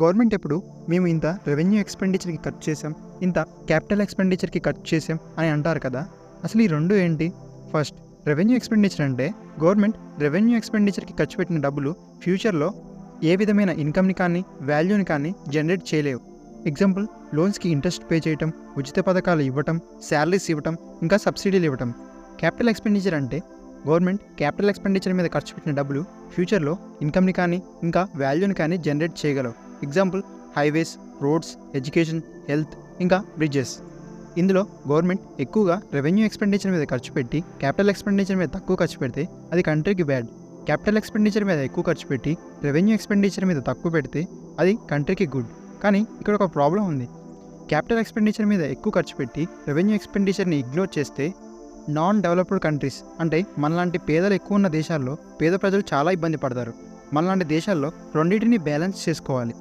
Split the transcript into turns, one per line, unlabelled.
Government ఎప్పుడు మేము ఇంత రెవెన్యూ ఎక్స్పెండిచర్కి ఖర్చు చేసాం, ఇంత క్యాపిటల్ ఎక్స్పెండిచర్కి ఖర్చు చేసాం అని అంటారు కదా. అసలు ఈ రెండు ఏంటి? ఫస్ట్, రెవెన్యూ ఎక్స్పెండిచర్ అంటే గవర్నమెంట్ రెవెన్యూ ఎక్స్పెండిచర్కి ఖర్చు పెట్టిన డబ్బులు ఫ్యూచర్లో ఏ విధమైన ఇన్కమ్ని కానీ వాల్యూని కానీ జనరేట్ చేయలేవు. ఎగ్జాంపుల్, లోన్స్కి ఇంట్రెస్ట్ పే చేయటం, ఉచిత పథకాలు ఇవ్వటం, శాలరీస్ ఇవ్వటం, ఇంకా సబ్సిడీలు ఇవ్వటం. క్యాపిటల్ ఎక్స్పెండిచర్ అంటే గవర్నమెంట్ క్యాపిటల్ ఎక్స్పెండిచర్ మీద ఖర్చు పెట్టిన డబ్బులు ఫ్యూచర్లో ఇన్కమ్ని కానీ ఇంకా వాల్యూని కానీ జనరేట్ చేయగలవు. Example, highways, roads, education, health, ఇంకా బ్రిడ్జెస్. ఇందులో గవర్నమెంట్ ఎక్కువగా రెవెన్యూ ఎక్స్పెండిచర్ మీద ఖర్చు పెట్టి క్యాపిటల్ ఎక్స్పెండిచర్ మీద తక్కువ ఖర్చు పెడితే అది కంట్రీకి బ్యాడ్. క్యాపిటల్ ఎక్స్పెండిచర్ మీద ఎక్కువ ఖర్చు పెట్టి రెవెన్యూ ఎక్స్పెండిచర్ మీద తక్కువ పెడితే అది కంట్రీకి గుడ్. కానీ ఇక్కడ ఒక ప్రాబ్లం ఉంది. క్యాపిటల్ ఎక్స్పెండిచర్ మీద ఎక్కువ ఖర్చు పెట్టి రెవెన్యూ ఎక్స్పెండిచర్ని ఇగ్నోర్ చేస్తే నాన్ డెవలప్డ్ కంట్రీస్ అంటే మనలాంటి పేదలు ఎక్కువ ఉన్న దేశాల్లో పేద ప్రజలు చాలా ఇబ్బంది పడతారు. మనలాంటి దేశాల్లో రెండింటిని బ్యాలెన్స్ చేసుకోవాలి.